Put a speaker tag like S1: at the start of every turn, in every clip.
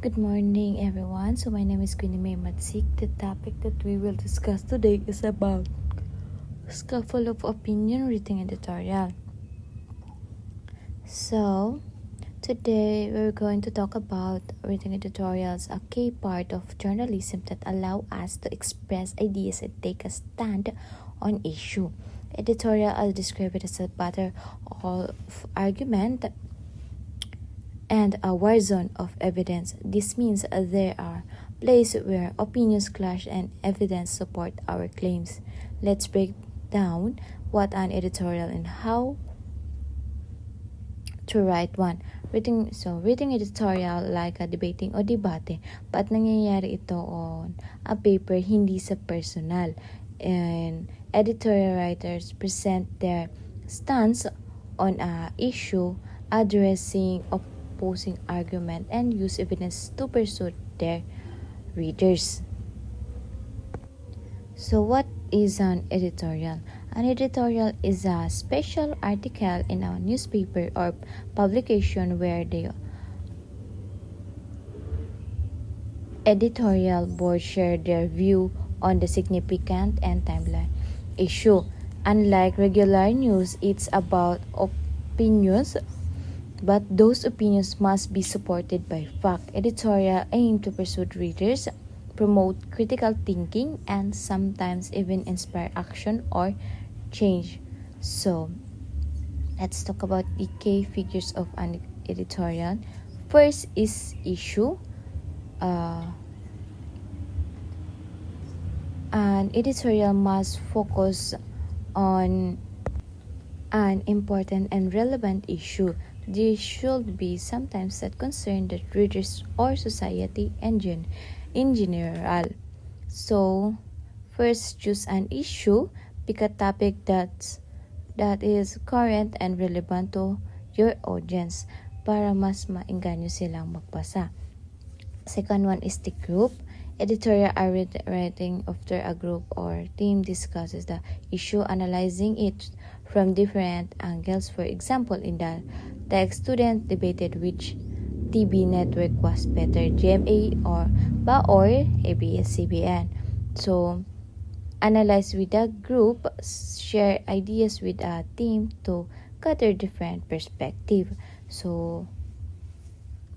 S1: Good morning, everyone. So my name is Queenie May Matsik. The topic that we will discuss today is about Scuffle of Opinion Written Editorial. So today we're going to talk about written editorials, a key part of journalism that allow us to express ideas and take a stand on issue. Editorial, I'll describe it as a battle of argument and a war zone of evidence. This means there are places where opinions clash and evidence support our claims. Let's break down what an editorial and how to write one. Reading editorial like a debating o debate, but nangyayari ito on a paper, hindi sa personal. And editorial writers present their stance on a issue, addressing opposing argument, and use evidence to persuade their readers. So what is an editorial? An editorial is a special article in a newspaper or publication where the editorial board share their view on the significant and timeline issue. Unlike regular news, it's about opinions, but those opinions must be supported by fact. Editorial aim to persuade readers, promote critical thinking, and sometimes even inspire action or change. So, let's talk about the key figures of an editorial. First is issue. An editorial must focus on an important and relevant issue. This should be sometimes that concern the readers or society and in general. So, first choose an issue, pick a topic that is current and relevant to your audience para mas maengganyo silang magbasa. Second one is the group. Editorial are writing after a group or team discusses the issue, analyzing it from different angles. For example, in the text, student debated which TV network was better, GMA or ABS-CBN. So, analyze with a group, share ideas with a team to gather different perspective. So,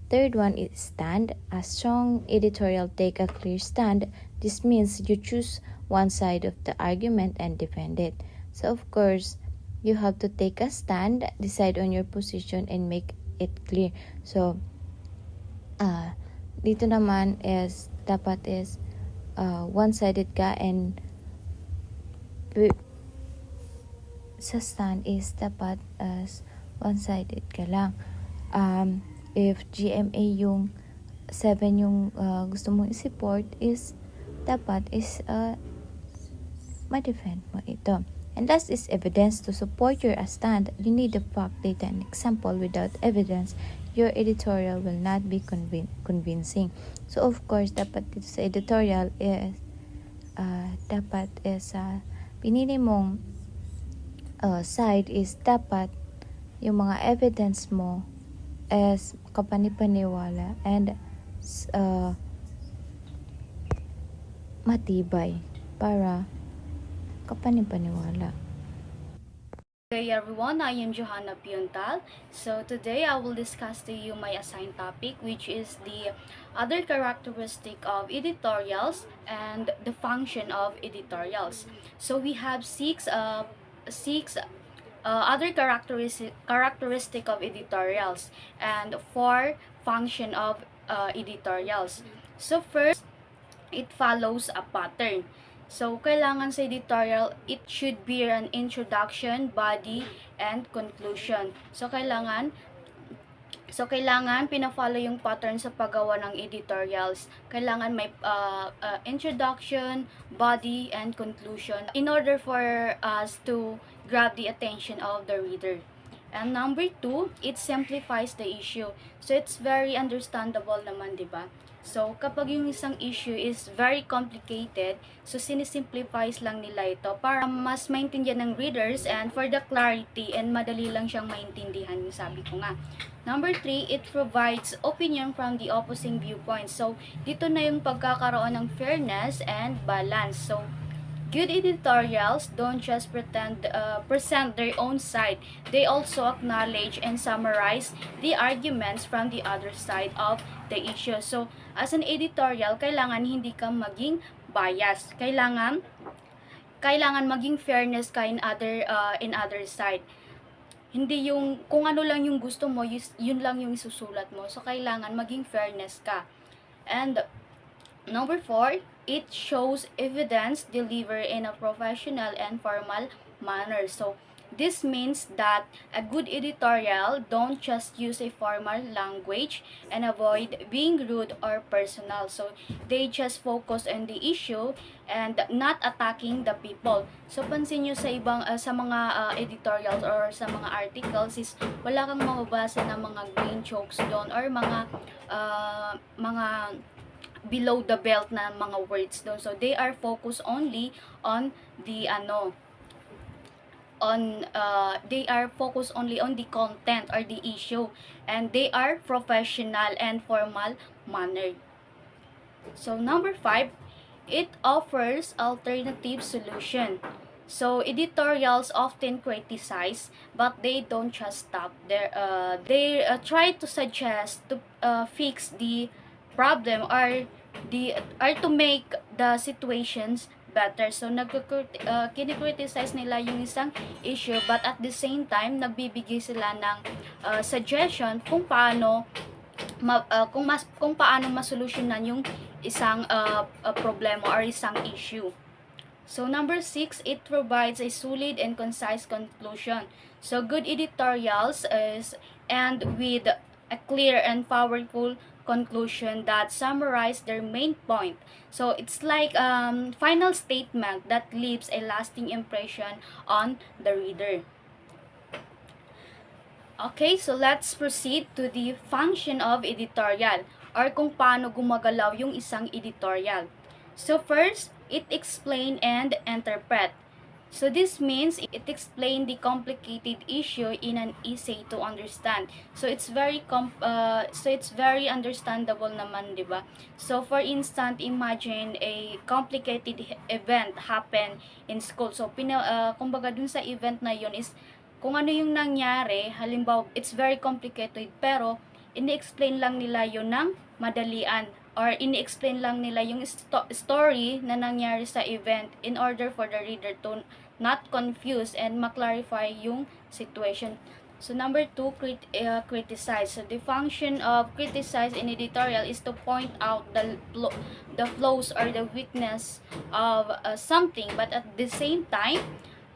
S1: third one is stand. A strong editorial take a clear stand. This means you choose one side of the argument and defend it. So of course, you have to take a stand, decide on your position, and make it clear. So, dito naman is dapat is one-sided ka, and sa stand is dapat as one-sided ka lang. If GMA yung 7 yung gusto mong i-support, is dapat is ma-defend mo ito. And last is evidence. To support your stand, you need the fact, data, and example. Without evidence, your editorial will not be convincing. So of course, dapat dito sa editorial is dapat is pinili mong side is dapat yung mga evidence mo as kapanipaniwala and matibay para kapanipaniwala.
S2: Hey everyone, I am Johanna Piontal. So today I will discuss to you my assigned topic, which is the other characteristic of editorials and the function of editorials. So we have six other characteristic of editorials and 4 function of editorials. So first, it follows a pattern. So, kailangan sa editorial, it should be an introduction, body, and conclusion. So, kailangan pina-follow yung pattern sa paggawa ng editorials. Kailangan may introduction, body, and conclusion in order for us to grab the attention of the reader. And number two, it simplifies the issue. So, it's very understandable naman, di ba? So, kapag yung isang issue is very complicated, so sinisimplifies lang nila ito para mas maintindihan ng readers and for the clarity and madali lang siyang maintindihan, yung sabi ko nga. Number three, it provides opinion from the opposing viewpoints. So, dito na yung pagkakaroon ng fairness and balance. So, good editorials don't just present their own side. They also acknowledge and summarize the arguments from the other side of the issue. So, as an editorial, kailangan hindi ka maging bias. Kailangan maging fairness ka in other side. Hindi yung kung ano lang yung gusto mo, yun lang yung isusulat mo. So, kailangan maging fairness ka. And number four, it shows evidence delivered in a professional and formal manner. So, this means that a good editorial don't just use a formal language and avoid being rude or personal. So, they just focus on the issue and not attacking the people. So, pansin nyo sa ibang, sa mga editorials or sa mga articles is wala kang mababasa ng mga grain jokes doon or mga below the belt na mga words doon. So, they are focused only on the they are focused only on the content or the issue, and they are professional and formal mannered. So, number five, it offers alternative solution. So, editorials often criticize, but they don't just stop there. They try to suggest to fix the problem or to make the situations better. So, kinikriticize nila yung isang issue, but at the same time, nagbibigay sila ng suggestion kung paano kung paano masolusyonan yung isang problema or isang issue. So, number six, it provides a solid and concise conclusion. So, good editorials end with a clear and powerful conclusion that summarize their main point. So, it's like final statement that leaves a lasting impression on the reader. Okay, so let's proceed to the function of editorial or kung paano gumagalaw yung isang editorial. So first, it explain and interpret. So this means it explain the complicated issue in an easy to understand. So it's very understandable naman, 'di ba? So for instance, imagine a complicated event happen in school. So kumbaga dun sa event na 'yon is kung ano yung nangyari, halimbawa it's very complicated pero ini-explain lang nila 'yon ng madalian or ini-explain lang nila yung story na nangyari sa event in order for the reader to not confuse and ma-clarify yung situation. So, number two, criticize. So, the function of criticize in editorial is to point out the flaws or the weakness of something, but at the same time,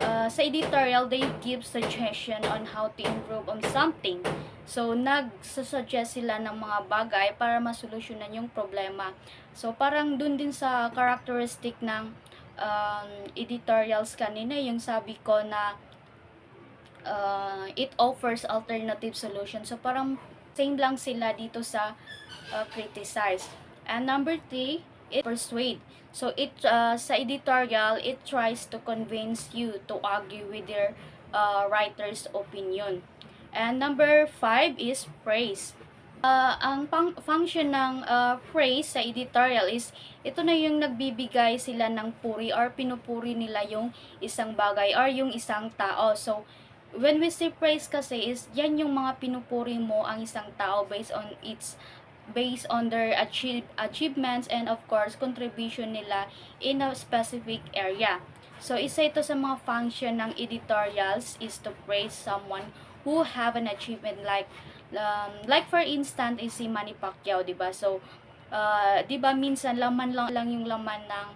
S2: sa editorial, they give suggestion on how to improve on something. So, nagsusuggest sila ng mga bagay para masolusyonan yung problema. So, parang dun din sa characteristic ng editorials kanina, yung sabi ko na it offers alternative solution. So, parang same lang sila dito sa criticize. And number three, it persuade. So, sa editorial, it tries to convince you to argue with your writer's opinion. And number 5 is praise. Ang function ng praise sa editorial is, ito na yung nagbibigay sila ng puri or pinupuri nila yung isang bagay or yung isang tao. So, when we say praise kasi is, yan yung mga pinupuri mo ang isang tao based on their achievements and of course, contribution nila in a specific area. So, isa ito sa mga function ng editorials is to praise someone who have an achievement like for instance is si Manny Pacquiao, 'di ba? So, 'di ba minsan laman lang yung laman ng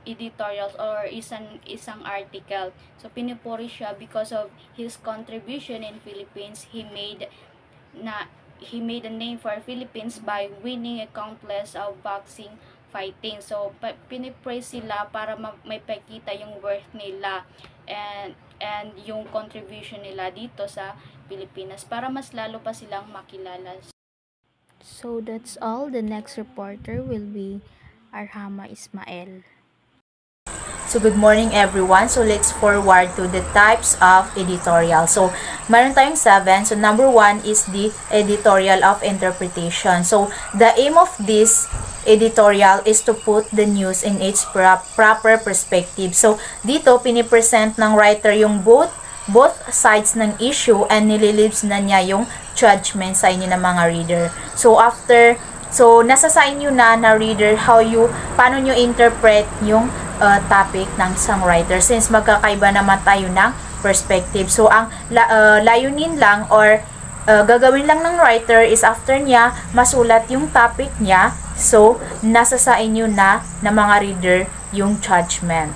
S2: editorials or isang article. So, pinupuri siya because of his contribution in Philippines. He made a name for Philippines by winning a countless of boxing fighting. So, pinipraise sila para may pakita yung worth nila. And and yung contribution nila dito sa Pilipinas para mas lalo pa silang makilala.
S3: So that's all. The next reporter will be Arhama Ismael.
S4: So good morning everyone. So let's forward to the types of editorial. So meron tayong 7. So number 1 is the editorial of interpretation. So the aim of this editorial is to put the news in its proper perspective. So dito pinipresent ng writer yung both sides ng issue and nililibs na niya yung judgment sa inyo ng mga reader. So nasa sa inyo na reader paano nyo interpret yung topic ng isang writer since magkakaiba naman tayo ng perspective. So ang layunin lang or gagawin lang ng writer is after niya masulat yung topic niya, so nasa sa inyo na mga reader yung judgment.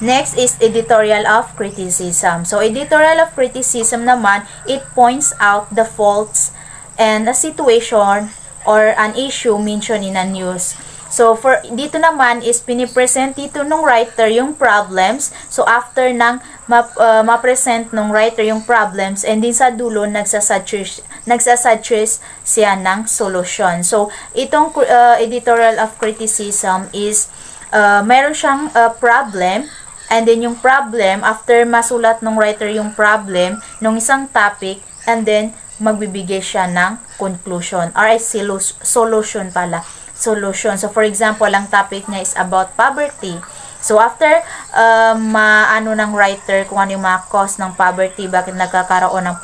S4: Next is editorial of criticism. So editorial of criticism naman, it points out the faults and a situation or an issue mentioned in a news. So, dito naman is pinipresent dito nung writer yung problems. So, after nang ma-present nung writer yung problems, and din sa dulo, nagsasuggest siya ng solution. So, itong editorial of criticism is, meron siyang problem, and then yung problem, after masulat nung writer yung problem nung isang topic, and then magbibigay siya ng conclusion, or solution pala. Solution. So, for example, ang topic niya is about poverty. So, after maano ng writer kung ano yung mga cause ng poverty, bakit nagkakaroon ng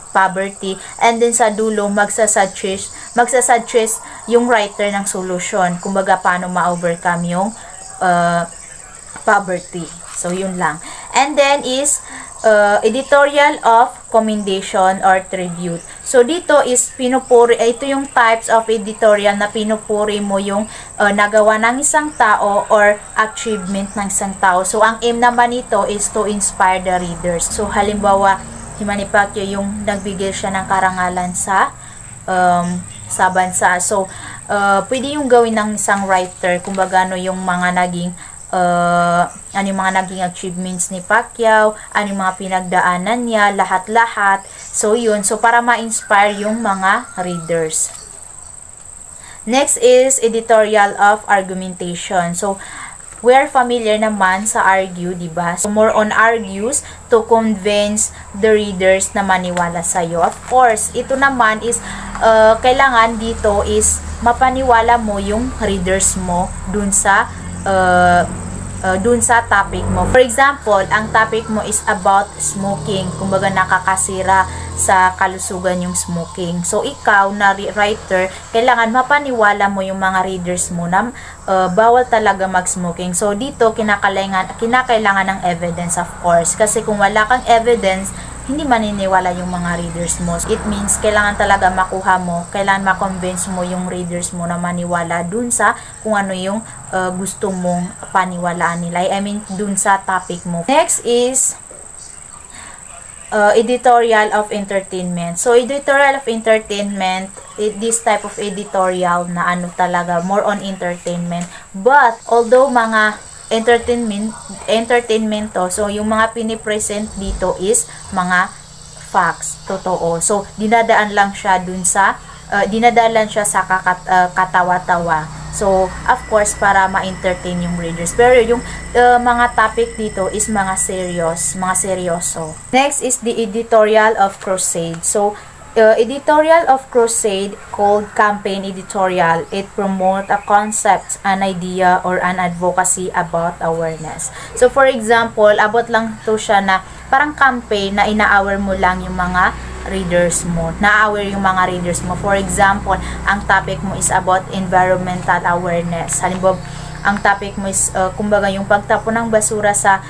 S4: poverty, and then sa dulo, magsasuggest yung writer ng solution. Kumbaga, paano ma-overcome yung poverty. So, yun lang. And then is editorial of commendation or tribute. So, dito is pinupuri, ito yung types of editorial na pinupuri mo yung nagawa ng isang tao or achievement ng isang tao. So, ang aim naman nito is to inspire the readers. So, halimbawa, si Manny Pacquiao yung nagbigay siya ng karangalan sa bansa. So, pwede yung gawin ng isang writer, kumbaga yung mga naging ano yung mga naging achievements ni Pacquiao, ano yung mga pinagdaanan niya, lahat-lahat. So, yun. So, para ma-inspire yung mga readers. Next is editorial of argumentation. So, we are familiar naman sa argue, diba? So, more on argues to convince the readers na maniwala sa'yo. Of course, ito naman is, kailangan dito is mapaniwala mo yung readers mo dun sa topic mo. For example, ang topic mo is about smoking. Kumbaga nakakasira sa kalusugan yung smoking. So, ikaw na writer, kailangan mapaniwala mo yung mga readers mo na bawal talaga mag-smoking. So, dito kinakailangan ng evidence, of course. Kasi kung wala kang evidence, hindi maniniwala yung mga readers mo. It means, kailangan talaga makuha mo, kailangan ma-convince mo yung readers mo na maniwala dun sa kung ano yung gusto mong paniwalaan nila. I mean, dun sa topic mo. Next is editorial of entertainment. So, editorial of entertainment, this type of editorial na ano talaga, more on entertainment. But, although mga entertainment to, so yung mga pinipresent dito is mga facts, totoo. So, dinadaan lang siya sa katawa-tawa. So, of course, para ma-entertain yung readers. Pero yung mga topic dito is mga seryoso. Next is the editorial of crusade. So, editorial of crusade called campaign editorial. It promotes a concept, an idea, or an advocacy about awareness. So, for example, abot lang to siya na parang campaign na ina-aware mo lang yung mga readers mo. Na-aware yung mga readers mo. For example, ang topic mo is about environmental awareness. Halimbawa, ang topic mo is, kumbaga, yung pagtapon ng basura sa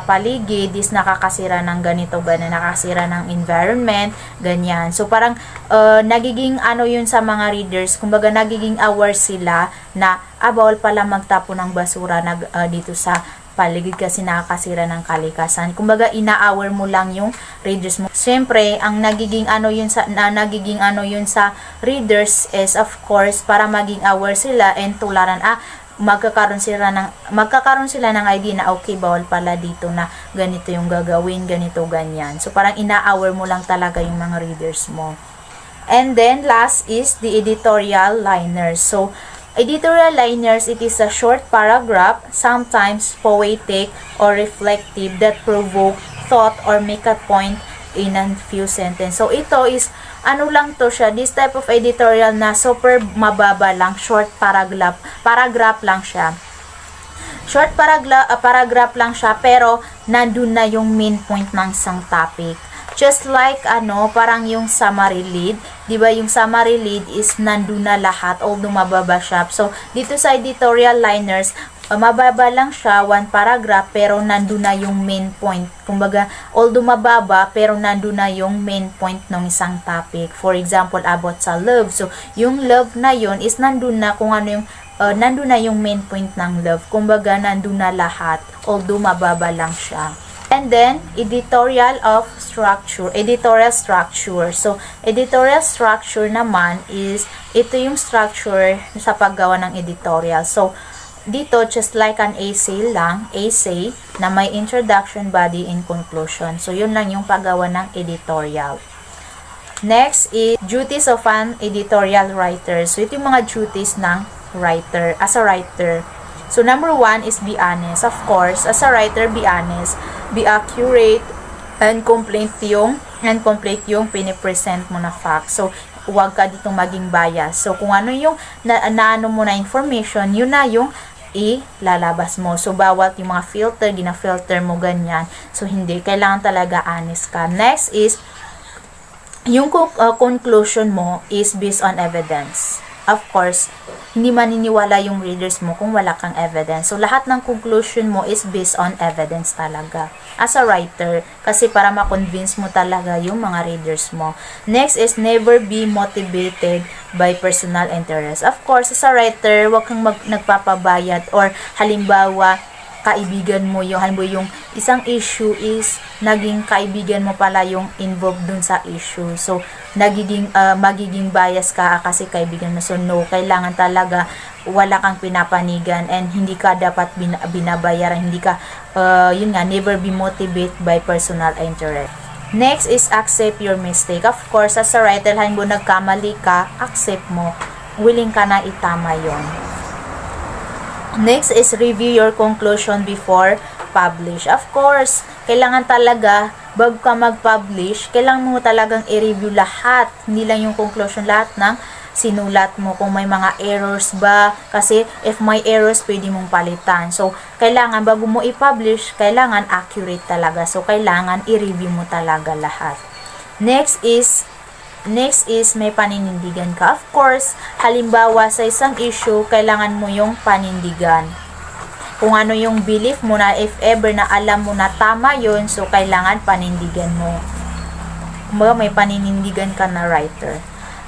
S4: paligid is nakakasira ng ganito, nakakasira ng environment, ganyan. So, parang nagiging ano yun sa mga readers, kumbaga nagiging aware sila na bawal pala magtapon ng basura dito sa paligid kasi nakakasira ng kalikasan. Kumbaga, ina-aware mo lang yung readers mo. Siyempre, ang nagiging ano yun sa readers is, of course, para maging aware sila and tularan, magkakaroon sila ng idea na okay, bawal pala dito na ganito yung gagawin, ganito, ganyan. So, parang ina-aware mo lang talaga yung mga readers mo. And then, last is the editorial liners. So, editorial liners, it is a short paragraph, sometimes poetic or reflective, that provoke thought or make a point in a few sentences. So, ito is, ano lang to siya, this type of editorial na super mababa lang, short paragraph lang siya. Short paragraph lang siya, pero nandun na yung main point ng isang topic. Just like parang yung summary lead, 'di ba? Yung summary lead is nandun na lahat, although mababa siya. So dito sa editorial liners, mababa lang siya, one paragraph, pero nandun na yung main point. Kumbaga, although mababa, pero nandun na yung main point ng isang topic. For example, about sa love. So yung love na yun is nandun na kung ano yung nandun na yung main point ng love. Kumbaga, nandun na lahat, although mababa lang siya. And then, editorial structure. So, editorial structure naman is, ito yung structure sa paggawa ng editorial. So, dito, just like an essay na may introduction, body, and conclusion. So, yun lang yung paggawa ng editorial. Next is duties of an editorial writer. So, ito yung mga duties ng writer, as a writer. So, number 1 is be honest. Of course, as a writer, be honest. Be accurate and complete yung pinipresent mo na fact. So, huwag ka ditong maging bias. So, kung ano yung naano mo na information, yun na yung ilalabas mo. So, bawat yung mga filter, gina-filter mo ganyan. So, hindi. Kailangan talaga honest ka. Next is, yung conclusion mo is based on evidence. Of course, hindi maniniwala yung readers mo kung wala kang evidence. So, lahat ng conclusion mo is based on evidence talaga. As a writer, kasi para ma-convince mo talaga yung mga readers mo. Next is never be motivated by personal interest. Of course, as a writer, wag kang nagpapabayad or halimbawa, kaibigan mo yung isang issue is naging kaibigan mo pala yung involved dun sa issue. So, magiging bias ka kasi kaibigan mo. So, no, kailangan talaga wala kang pinapanigan and hindi ka dapat binabayaran. Hindi ka, never be motivated by personal interest. Next is accept your mistake. Of course, as a writer, halimbawa nagkamali ka, accept mo. Willing ka na itama yon. Next is review your conclusion before publish. Of course, kailangan talaga, bago ka mag-publish, kailangan mo talagang i-review lahat. Hindi lang yung conclusion, lahat ng sinulat mo. Kung may mga errors ba, kasi if may errors, pwede mong palitan. So, kailangan, bago mo i-publish, kailangan accurate talaga. So, kailangan i-review mo talaga lahat. Next is may paninindigan ka. Of course, halimbawa sa isang issue, kailangan mo yung panindigan. Kung ano yung belief mo na if ever na alam mo na tama yun, so kailangan panindigan mo. Kumbaga may paninindigan ka na writer.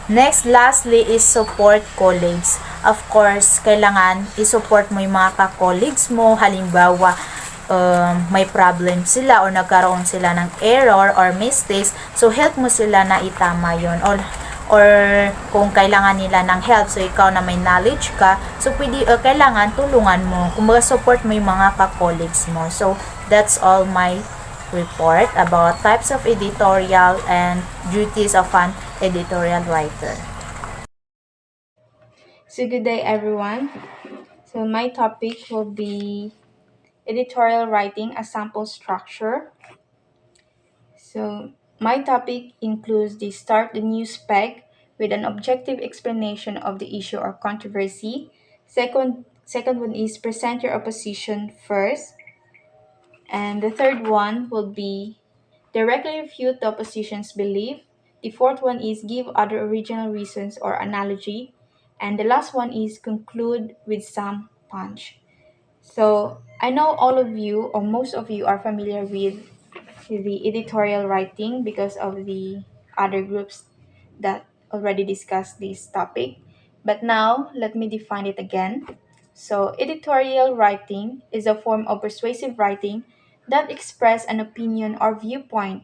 S4: Next, lastly is support colleagues. Of course, kailangan i-support mo yung mga ka-colleagues mo. Halimbawa, may problem sila or nagkaroon sila ng error or mistakes, so help mo sila na itama yon, or kung kailangan nila ng help, so ikaw na may knowledge ka, so pwede, kailangan tulungan mo, kumbaga support mo yung mga ka-colleagues mo. So that's all my report about types of editorial and duties of an editorial writer.
S3: So good day everyone. So my topic will be editorial writing, a sample structure. So my topic includes the start the news spec with an objective explanation of the issue or controversy. Second one is present your opposition first. And the third one will be directly refute the opposition's belief. The fourth one is give other original reasons or analogy. And the last one is conclude with some punch. So I know all of you or most of you are familiar with the editorial writing because of the other groups that already discussed this topic. But now let me define it again. So editorial writing is a form of persuasive writing that express an opinion or viewpoint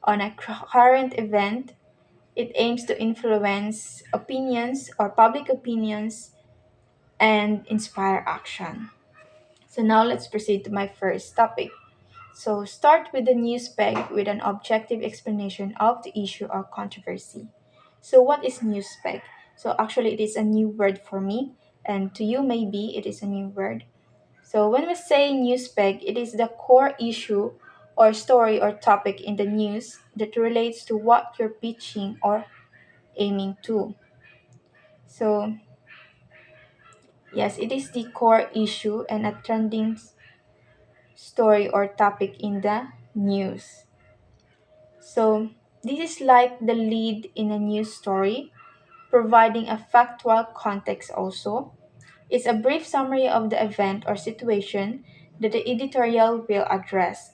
S3: on a current event. It aims to influence opinions or public opinions and inspire action. So now let's proceed to my first topic. So start with the news peg with an objective explanation of the issue or controversy. So what is news peg? So actually it is a new word for me, and to you maybe it is a new word. So when we say news peg, it is the core issue or story or topic in the news that relates to what you're pitching or aiming to. So yes, it is the core issue and a trending story or topic in the news. So this is like the lead in a news story, providing a factual context also. It's a brief summary of the event or situation that the editorial will address.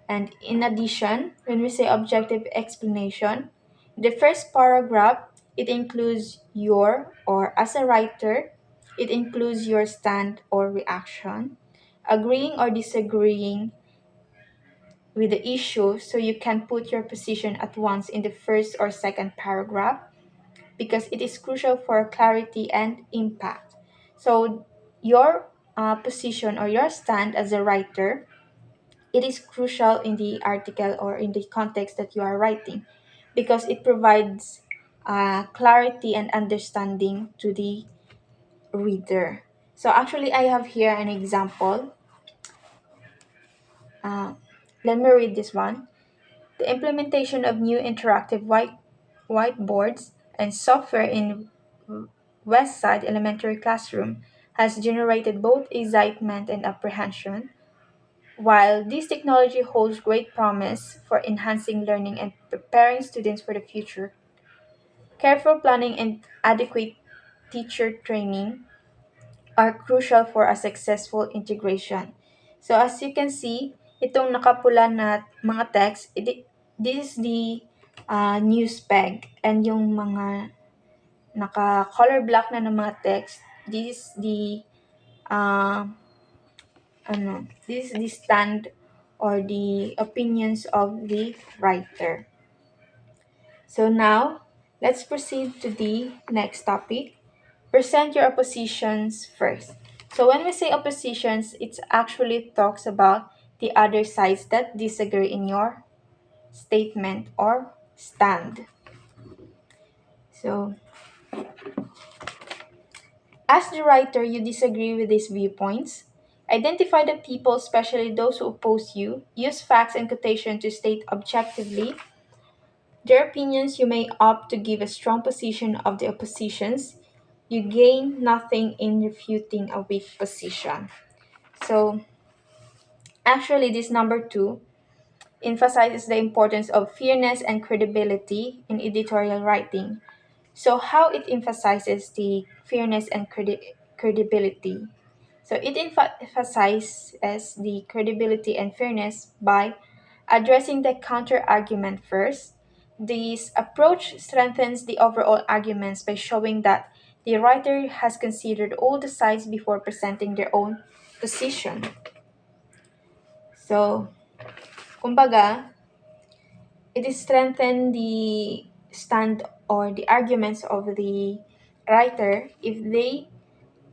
S3: And in addition, when we say objective explanation, the first paragraph, it includes your, or as a writer, it includes your stand or reaction, agreeing or disagreeing with the issue, so you can put your position at once in the first or second paragraph because it is crucial for clarity and impact. So your position or your stand as a writer, it is crucial in the article or in the context that you are writing because it provides clarity and understanding to the reader. So actually, I have here an example. Uh, Let me read this one. The implementation of new interactive whiteboards and software in Westside Elementary Classroom has generated both excitement and apprehension. While this technology holds great promise for enhancing learning and preparing students for the future, careful planning and adequate teacher training are crucial for a successful integration. So as you can see, itong nakapula na mga text, this is the news peg, and yung mga naka-color black na ng mga text, this is the uh, this is the stand or the opinions of the writer. So now, let's proceed to the next topic. Present your oppositions first. So when we say oppositions, it actually talks about the other sides that disagree in your statement or stand. So as the writer, you disagree with these viewpoints. Identify the people, especially those who oppose you. Use facts and quotation to state objectively their opinions. You may opt to give a strong position of the oppositions. You gain nothing in refuting a weak position. So, actually, this number two emphasizes the importance of fairness and credibility in editorial writing. So, how it emphasizes the fairness and credibility? So, it emphasizes the credibility and fairness by addressing the counter argument first. This approach strengthens the overall arguments by showing that the writer has considered all the sides before presenting their own position. So, kumbaga, it is strengthen the stand or the arguments of the writer if they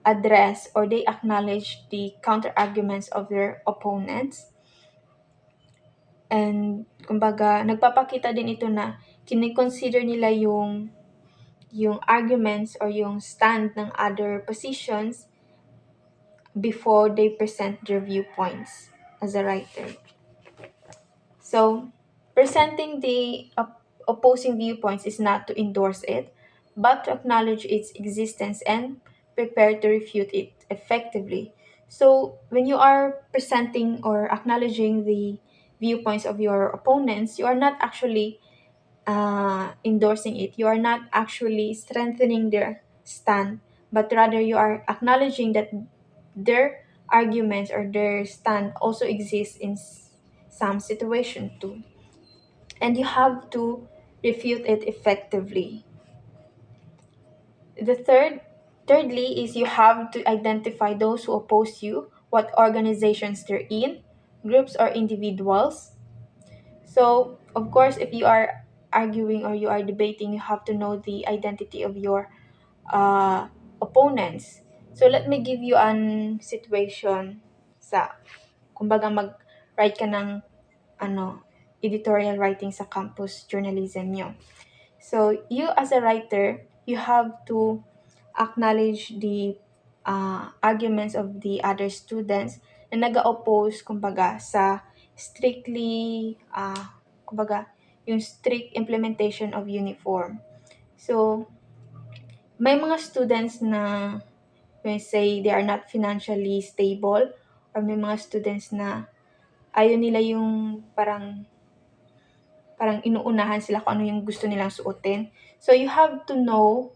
S3: address or they acknowledge the counter arguments of their opponents. And kumbaga, nagpapakita din ito na kinikonsider nila yung arguments or yung stand ng other positions before they present their viewpoints as a writer. So, presenting the opposing viewpoints is not to endorse it, but to acknowledge its existence and prepare to refute it effectively. So, when you are presenting or acknowledging the viewpoints of your opponents, you are not actually endorsing it. You are not actually strengthening their stand, but rather you are acknowledging that their arguments or their stand also exists in some situation too. And you have to refute it effectively. The thirdly is you have to identify those who oppose you, what organizations they're in, groups or individuals. So, of course, if you are arguing or you are debating, you have to know the identity of your opponents. So let me give you an situation sa kumbaga mag-write ka ng editorial writing sa campus journalism nyo. So you as a writer, you have to acknowledge the arguments of the other students na nag-oppose kumbaga sa strictly kumbaga yung strict implementation of uniform. So may mga students na may say they are not financially stable, or may mga students na ayaw nila yung parang inuunahan sila kung ano yung gusto nilang suotin. So you have to know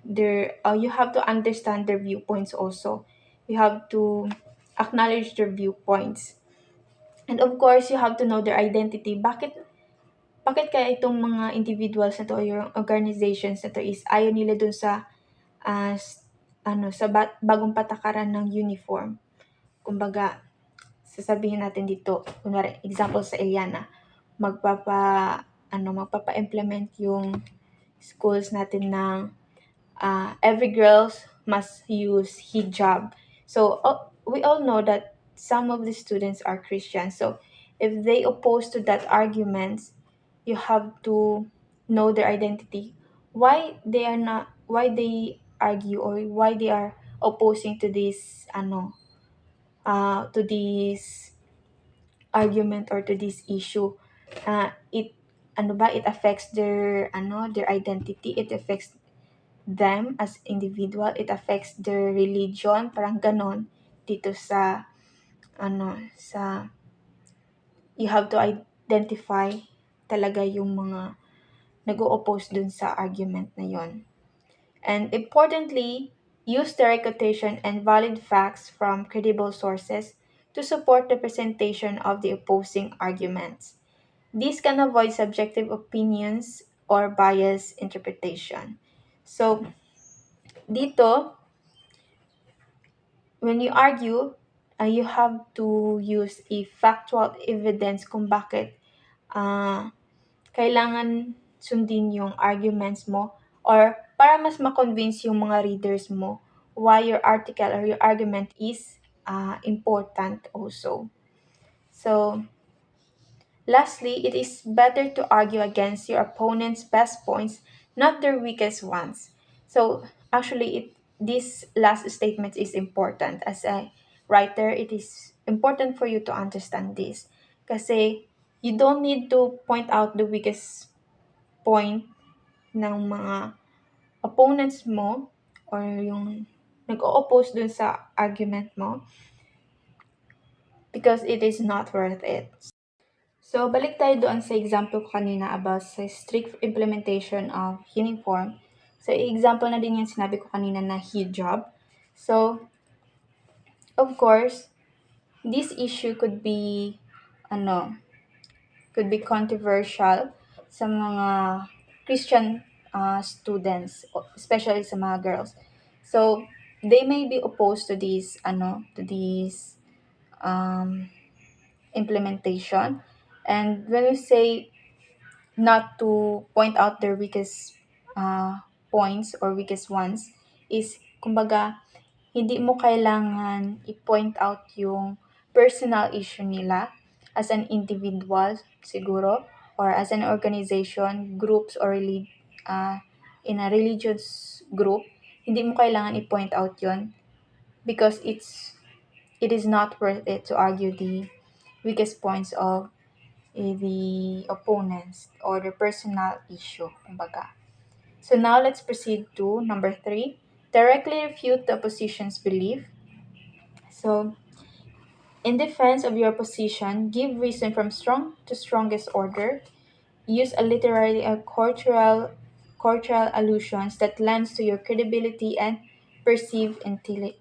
S3: you have to understand their viewpoints also. You have to acknowledge their viewpoints. And of course, you have to know their identity. Bakit kaya itong mga individuals na to o yung organizations na to is ayaw nila dun sa bagong patakaran ng uniform. Kumbaga, sasabihin natin dito, kunwari, example sa Eliana, magpapa-implement yung schools natin ng every girl must use hijab. So we all know that some of the students are Christian. So if they oppose to that arguments, you have to know their identity. Why they argue, or why they are opposing to this argument or to this issue. It affects their identity, it affects them as individual, it affects their religion, parang ganon dito sa you have to identify talaga yung mga nag-o-oppose dun sa argument na yon. And importantly, use the quotation and valid facts from credible sources to support the presentation of the opposing arguments. This can avoid subjective opinions or biased interpretation. So, dito, when you argue, you have to use a factual evidence kung bakit kailangan sundin yung arguments mo, or para mas ma-convince yung mga readers mo why your article or your argument is important also. So, lastly, it is better to argue against your opponent's best points, not their weakest ones. So, actually, this last statement is important. As a writer, it is important for you to understand this. Kasi, you don't need to point out the weakest point ng mga opponents mo or yung nag-o-oppose dun sa argument mo, because it is not worth it. So, balik tayo doon sa example ko kanina about sa strict implementation of uniform. So, example na din yung sinabi ko kanina na hijab. So, of course, this issue could be controversial sa mga Christian students, especially sa mga girls. So, they may be opposed to this implementation. And when we say not to point out their weakest points or weakest ones, is kumbaga hindi mo kailangan i-point out yung personal issue nila as an individual siguro, or as an organization, groups, or in a religious group. Hindi mo kailangan i-point out yon, because it is not worth it to argue the weakest points of the opponents or the personal issue, kumbaga. So now let's proceed to number 3. Directly refute the opposition's belief. So, in defense of your position, give reason from strong to strongest order. Use a literary or cultural allusions that lends to your credibility and perceived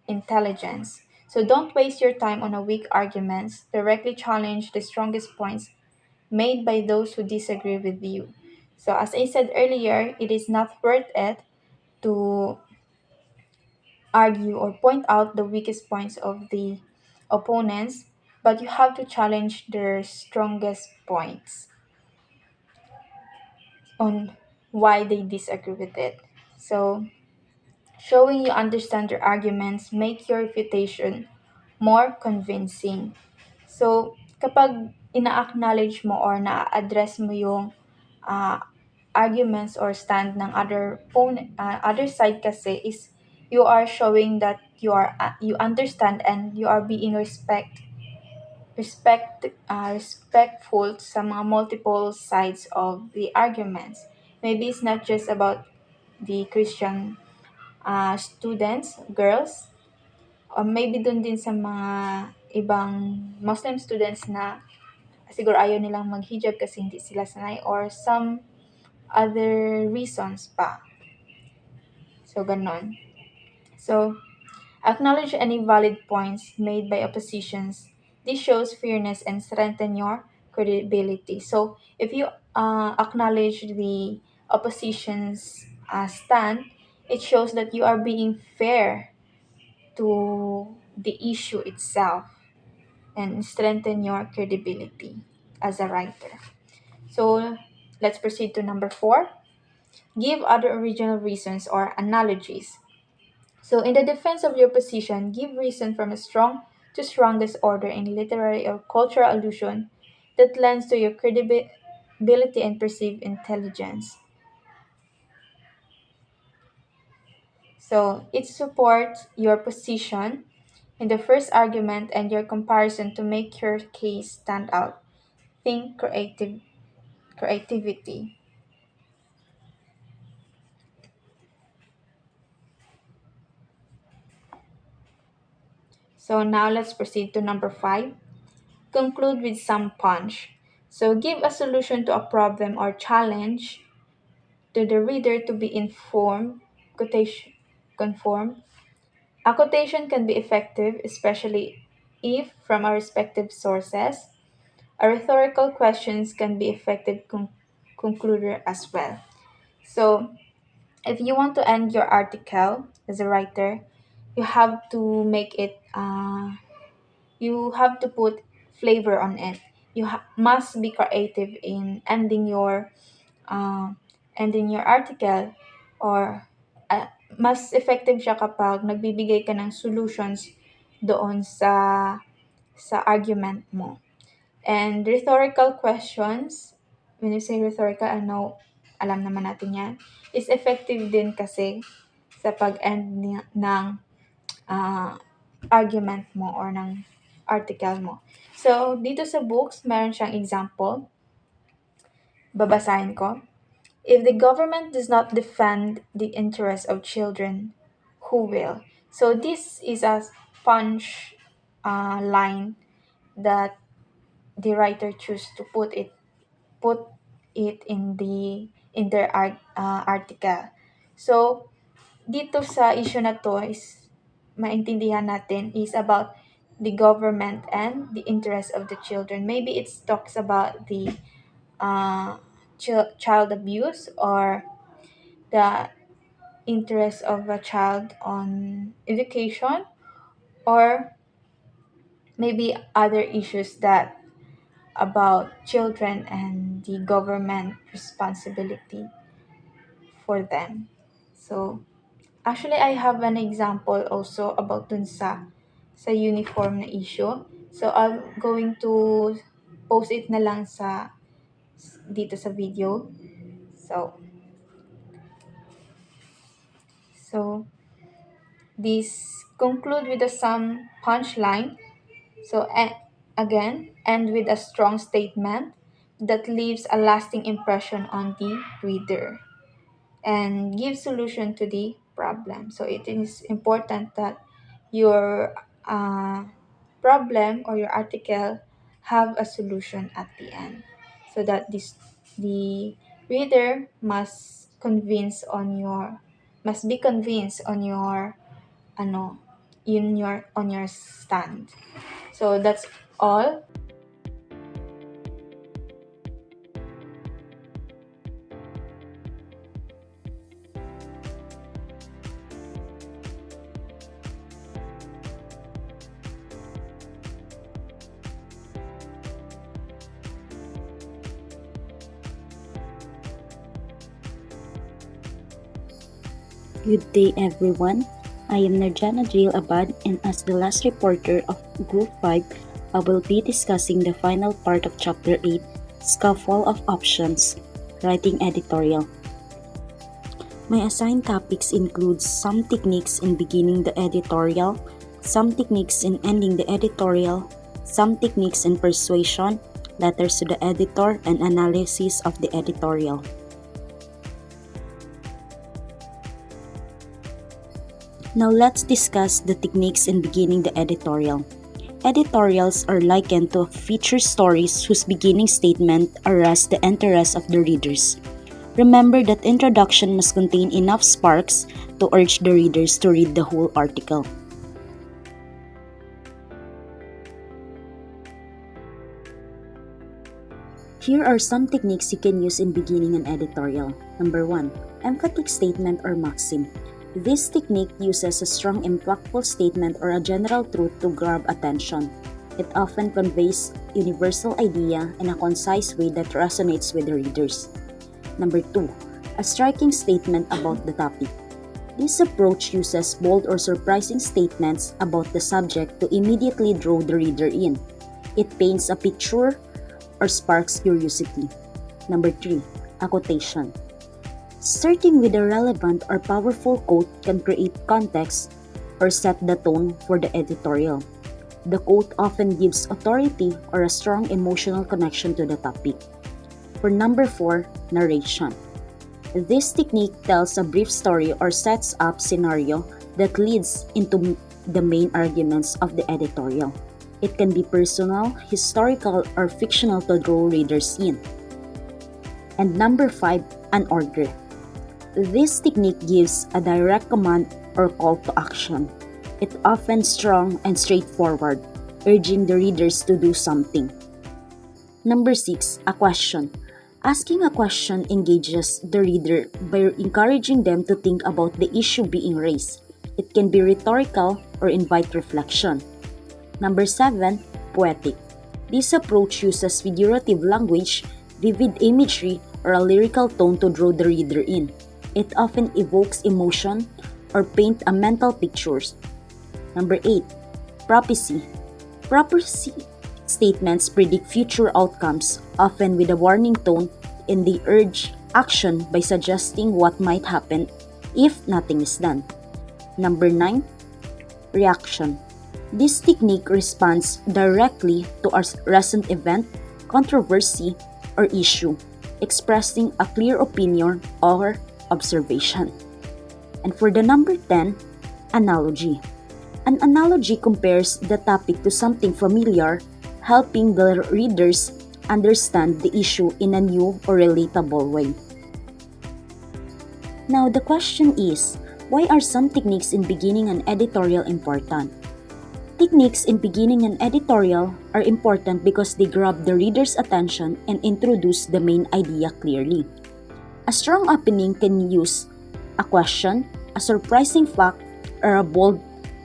S3: intelligence. So don't waste your time on a weak arguments. Directly challenge the strongest points made by those who disagree with you. So as I said earlier, it is not worth it to argue or point out the weakest points of the opponents, but you have to challenge their strongest points on why they disagree with it. So Showing you understand your arguments make your refutation more convincing. So, kapag ina-acknowledge mo or na-address mo yung uh, arguments or stand ng other side kasi is you are showing that you understand and you are being respectful sa mga multiple sides of the arguments. Maybe it's not just about the Christian students, girls, or maybe dun din sa mga ibang Muslim students na siguro ayaw nilang mag-hijab kasi hindi sila sanay or some other reasons pa. So, ganon. So, acknowledge any valid points made by oppositions. This shows fairness and strengthen your credibility. So, if you acknowledge the opposition's stand, it shows that you are being fair to the issue itself and strengthen your credibility as a writer. So, let's proceed to number 4. Give other original reasons or analogies. So, in the defense of your position, give reason from a strong to strongest order in literary or cultural allusion that lends to your credibility and perceived intelligence. So, it supports your position in the first argument and your comparison to make your case stand out. Think creativity. So now let's proceed to number 5. Conclude with some punch. So give a solution to a problem or challenge to the reader to be informed, conform. A quotation can be effective, especially if from our respective sources. A rhetorical questions can be effective concluder as well. So if you want to end your article as a writer, you have to make it you have to put flavor on it. You must be creative in uh, ending your article or mas effective siya kapag nagbibigay ka ng solutions doon sa argument mo. And rhetorical questions, when you say rhetorical, I know, alam naman natin yan, is effective din kasi sa pag-end ng argument mo or ng article mo. So, dito sa books, meron siyang example. Babasahin ko. If the government does not defend the interests of children, who will? So, this is a punch line that the writer choose to put it in their article. So, dito sa issue na to is maintindihan natin is about the government and the interest of the children. Maybe it talks about the child abuse or the interest of a child on education or maybe other issues that about children and the government responsibility for them. So actually, I have an example also about dun sa uniform na issue. So, I'm going to post it na lang dito sa video. So this conclude with some punchline. So, again, end with a strong statement that leaves a lasting impression on the reader and give solution to the problem. So it is important that your problem or your article have a solution at the end, so that the reader must be convinced on your ano on your stand. So that's all.
S5: Good day everyone. I am Narjana Jail Abad, and as the last reporter of Group 5, I will be discussing the final part of Chapter 8, Scuffle of Options, Writing Editorial. My assigned topics include some techniques in beginning the editorial, some techniques in ending the editorial, some techniques in persuasion, letters to the editor, and analysis of the editorial. Now let's discuss the techniques in beginning the editorial. Editorials are likened to feature stories whose beginning statement arrests the interest of the readers. Remember that introduction must contain enough sparks to urge the readers to read the whole article. Here are some techniques you can use in beginning an editorial. Number 1. Emphatic statement or maxim. This technique uses a strong, impactful statement or a general truth to grab attention. It often conveys a universal idea in a concise way that resonates with the readers. Number 2. A striking statement about the topic. This approach uses bold or surprising statements about the subject to immediately draw the reader in. It paints a picture or sparks curiosity. Number 3. A quotation. Starting with a relevant or powerful quote can create context or set the tone for the editorial. The quote often gives authority or a strong emotional connection to the topic. For number 4, narration. This technique tells a brief story or sets up scenario that leads into the main arguments of the editorial. It can be personal, historical, or fictional to draw readers in. And number 5, an order. This technique gives a direct command or call to action. It's often strong and straightforward, urging the readers to do something. Number 6, a question. Asking a question engages the reader by encouraging them to think about the issue being raised. It can be rhetorical or invite reflection. Number 7, poetic. This approach uses figurative language, vivid imagery, or a lyrical tone to draw the reader in. It often evokes emotion or paint a mental pictures. Number 8, prophecy. Prophecy statements predict future outcomes, often with a warning tone, and they urge action by suggesting what might happen if nothing is done. Number 9, reaction. This technique responds directly to a recent event, controversy, or issue, expressing a clear opinion or observation. And for the number 10, analogy. An analogy compares the topic to something familiar, helping the readers understand the issue in a new or relatable way. Now the question is, why are some techniques in beginning an editorial important? Techniques in beginning an editorial are important because they grab the reader's attention and introduce the main idea clearly. A strong opening can use a question, a surprising fact, or a bold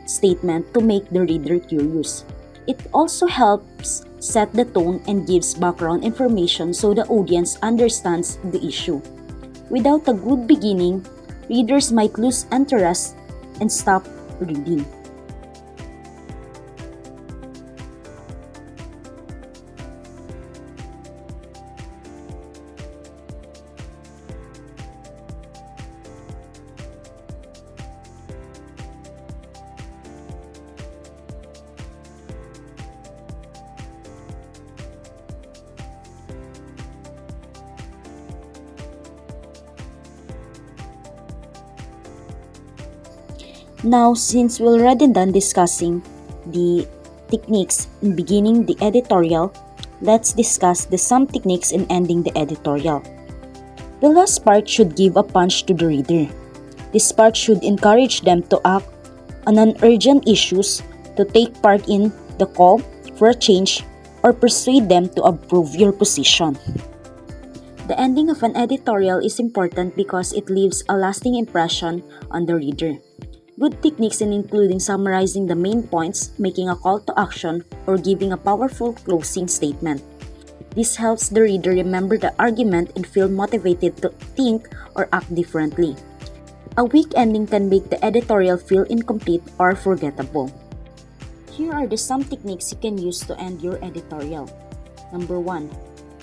S5: statement to make the reader curious. It also helps set the tone and gives background information so the audience understands the issue. Without a good beginning, readers might lose interest and stop reading. Now, since we're already done discussing the techniques in beginning the editorial, let's discuss the some techniques in ending the editorial. The last part should give a punch to the reader. This part should encourage them to act on urgent issues, to take part in the call for a change, or persuade them to approve your position. The ending of an editorial is important because it leaves a lasting impression on the reader. Good techniques in including summarizing the main points, making a call to action, or giving a powerful closing statement. This helps the reader remember the argument and feel motivated to think or act differently. A weak ending can make the editorial feel incomplete or forgettable. Here are some techniques you can use to end your editorial. Number 1.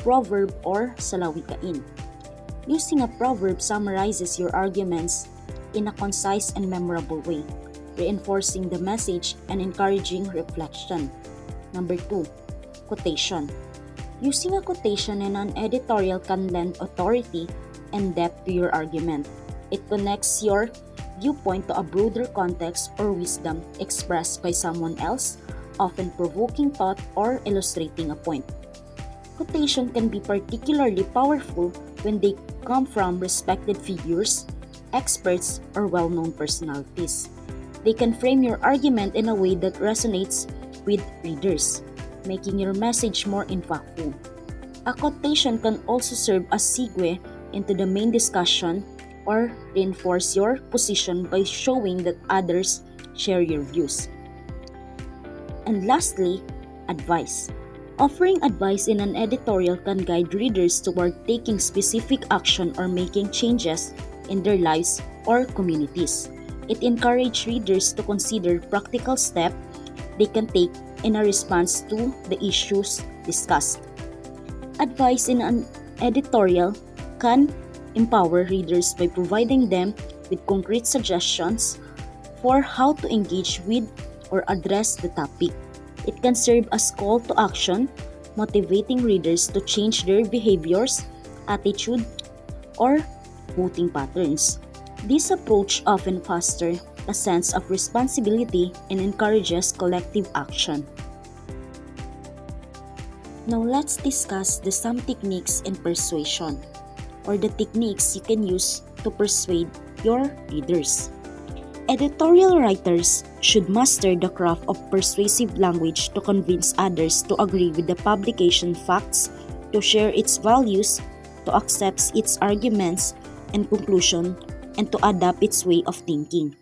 S5: Proverb or salawikain. Using a proverb summarizes your arguments in a concise and memorable way, reinforcing the message and encouraging reflection. Number 2. Quotation. Using a quotation in an editorial can lend authority and depth to your argument. It connects your viewpoint to a broader context or wisdom expressed by someone else, often provoking thought or illustrating a point. Quotation can be particularly powerful when they come from respected figures, experts, or well-known personalities. They can frame your argument in a way that resonates with readers, making your message more impactful. A quotation can also serve as segue into the main discussion or reinforce your position by showing that others share your views. And lastly, advice. Offering advice in an editorial can guide readers toward taking specific action or making changes in their lives or communities. It encourages readers to consider practical steps they can take in a response to the issues discussed. Advice in an editorial can empower readers by providing them with concrete suggestions for how to engage with or address the topic. It can serve as call to action, motivating readers to change their behaviors, attitude, or voting patterns. This approach often fosters a sense of responsibility and encourages collective action. Now let's discuss some techniques in persuasion, or the techniques you can use to persuade your readers. Editorial writers should master the craft of persuasive language to convince others to agree with the publication facts, to share its values, to accept its arguments and conclusion, and to adapt its way of thinking.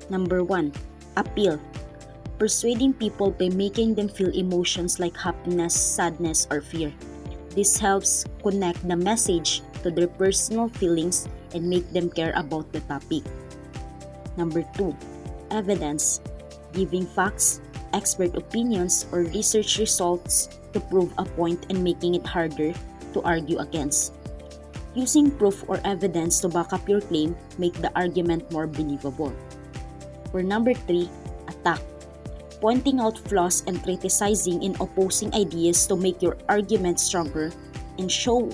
S5: Number 1. Appeal. Persuading people by making them feel emotions like happiness, sadness, or fear. This helps connect the message to their personal feelings and make them care about the topic. Number 2. Evidence. Giving facts, expert opinions, or research results to prove a point and making it harder to argue against. Using proof or evidence to back up your claim make the argument more believable. For number 3, attack. Pointing out flaws and criticizing in opposing ideas to make your argument stronger and show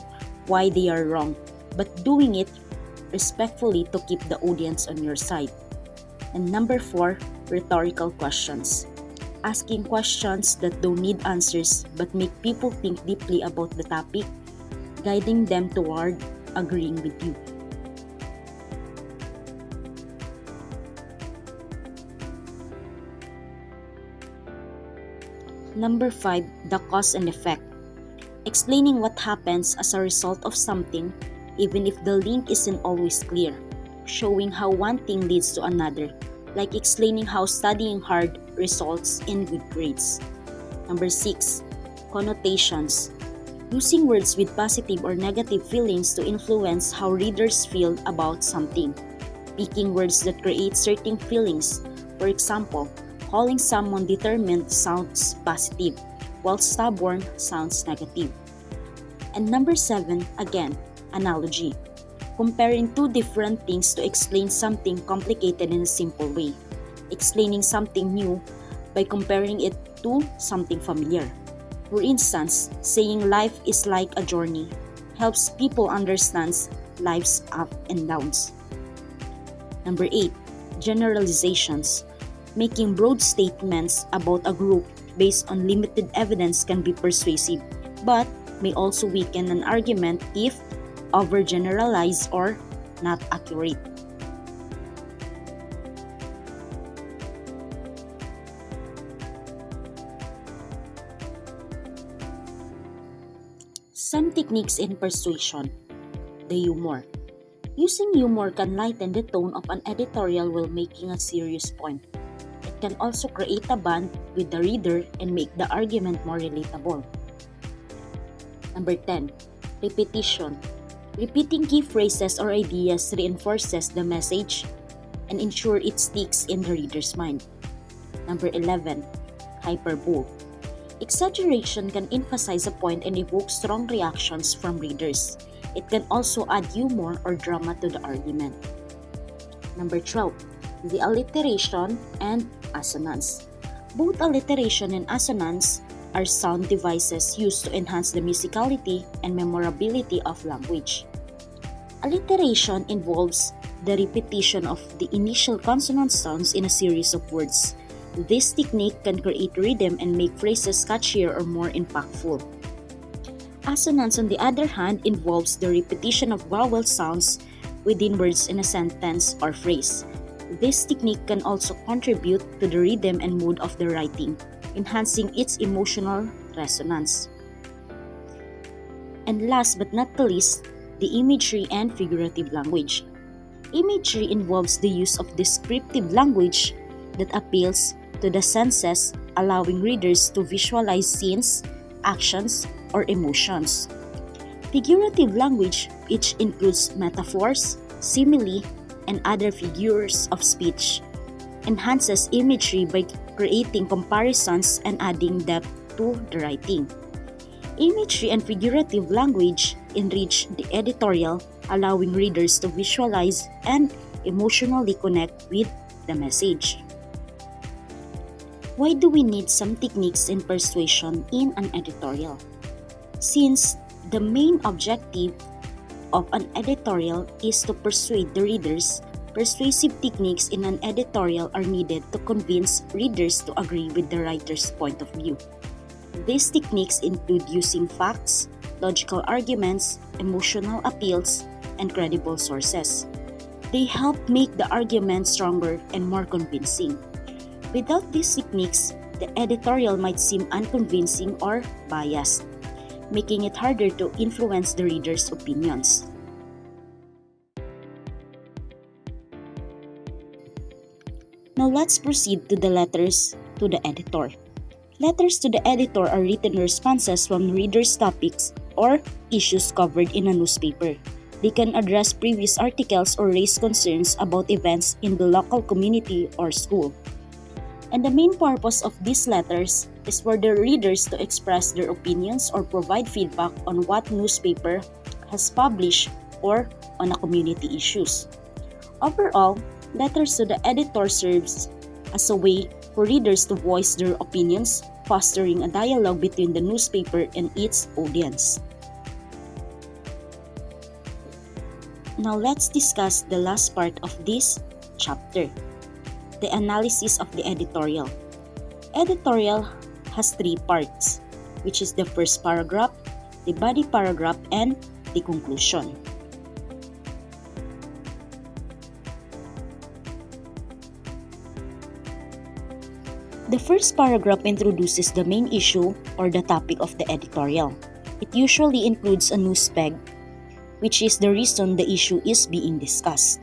S5: why they are wrong, but doing it respectfully to keep the audience on your side. And number 4, rhetorical questions. Asking questions that don't need answers but make people think deeply about the topic, guiding them toward agreeing with you. Number 5, the cause and effect. Explaining what happens as a result of something, even if the link isn't always clear. Showing how one thing leads to another, like explaining how studying hard results in good grades. Number 6, connotations. Using words with positive or negative feelings to influence how readers feel about something. Picking words that create certain feelings. For example, calling someone determined sounds positive, while stubborn sounds negative. And number 7, again, analogy. Comparing two different things to explain something complicated in a simple way. Explaining something new by comparing it to something familiar. For instance, saying life is like a journey helps people understand life's ups and downs. Number 8, generalizations. Making broad statements about a group based on limited evidence can be persuasive, but may also weaken an argument if overgeneralized or not accurate. Some techniques in persuasion. The humor. Using humor can lighten the tone of an editorial while making a serious point. It can also create a bond with the reader and make the argument more relatable. Number 10. Repetition. Repeating key phrases or ideas reinforces the message and ensure it sticks in the reader's mind. Number 11. Hyperbole. Exaggeration can emphasize a point and evoke strong reactions from readers. It can also add humor or drama to the argument. Number 12. The alliteration and assonance. Both alliteration and assonance are sound devices used to enhance the musicality and memorability of language. Alliteration involves the repetition of the initial consonant sounds in a series of words. This technique can create rhythm and make phrases catchier or more impactful. Assonance, on the other hand, involves the repetition of vowel sounds within words in a sentence or phrase. This technique can also contribute to the rhythm and mood of the writing, enhancing its emotional resonance. And last but not the least, the imagery and figurative language. Imagery involves the use of descriptive language that appeals to the senses, allowing readers to visualize scenes, actions, or emotions. Figurative language, which includes metaphors, simile, and other figures of speech, enhances imagery by creating comparisons and adding depth to the writing. Imagery and figurative language enrich the editorial, allowing readers to visualize and emotionally connect with the message. Why do we need some techniques in persuasion in an editorial? Since the main objective of an editorial is to persuade the readers, persuasive techniques in an editorial are needed to convince readers to agree with the writer's point of view. These techniques include using facts, logical arguments, emotional appeals, and credible sources. They help make the argument stronger and more convincing. Without these techniques, the editorial might seem unconvincing or biased, making it harder to influence the reader's opinions. Now let's proceed to the letters to the editor. Letters to the editor are written responses from readers' topics or issues covered in a newspaper. They can address previous articles or raise concerns about events in the local community or school. And the main purpose of these letters is for the readers to express their opinions or provide feedback on what newspaper has published or on a community issues. Overall, letters to the editor serves as a way for readers to voice their opinions, fostering a dialogue between the newspaper and its audience. Now let's discuss the last part of this chapter, the analysis of the editorial. Editorial has three parts, which is the first paragraph, the body paragraph, and the conclusion. The first paragraph introduces the main issue or the topic of the editorial. It usually includes a news peg, which is the reason the issue is being discussed.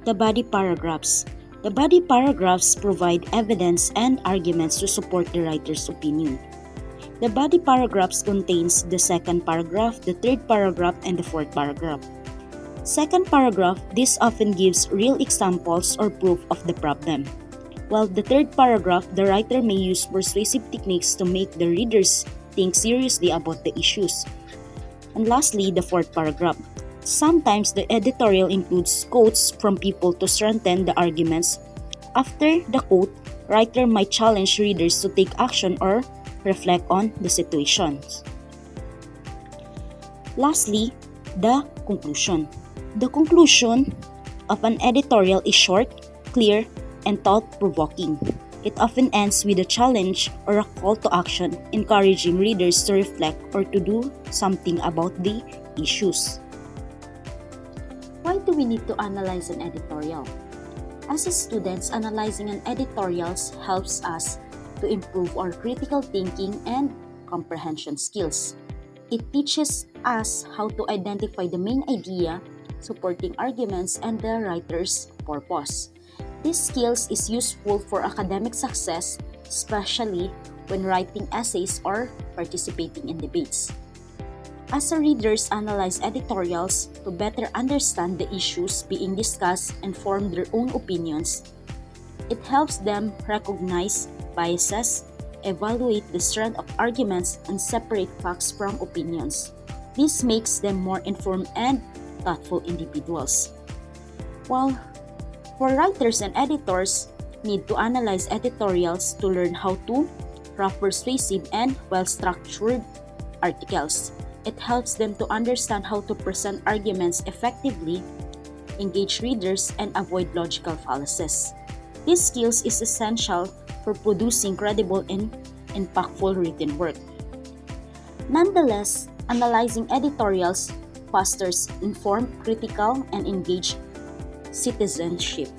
S5: The body paragraphs. The body paragraphs provide evidence and arguments to support the writer's opinion. The body paragraphs contains the second paragraph, the third paragraph, and the fourth paragraph. Second paragraph, this often gives real examples or proof of the problem. While the third paragraph, the writer may use persuasive techniques to make the readers think seriously about the issues. And lastly, the fourth paragraph. Sometimes the editorial includes quotes from people to strengthen the arguments. After the quote, writer might challenge readers to take action or reflect on the situations. Lastly, the conclusion. The conclusion of an editorial is short, clear, and thought-provoking. It often ends with a challenge or a call to action, encouraging readers to reflect or to do something about the issues. Why do we need to analyze an editorial? As students, analyzing an editorials helps us to improve our critical thinking and comprehension skills. It teaches us how to identify the main idea, supporting arguments, and the writer's purpose. This skills is useful for academic success, especially when writing essays or participating in debates. As readers analyze editorials to better understand the issues being discussed and form their own opinions, it helps them recognize biases, evaluate the strength of arguments, and separate facts from opinions. This makes them more informed and thoughtful individuals. While for writers and editors, need to analyze editorials to learn how to write persuasive and well-structured articles. It helps them to understand how to present arguments effectively, engage readers, and avoid logical fallacies. This skills is essential for producing credible and impactful written work. Nonetheless, analyzing editorials fosters informed, critical, and engaged citizenship.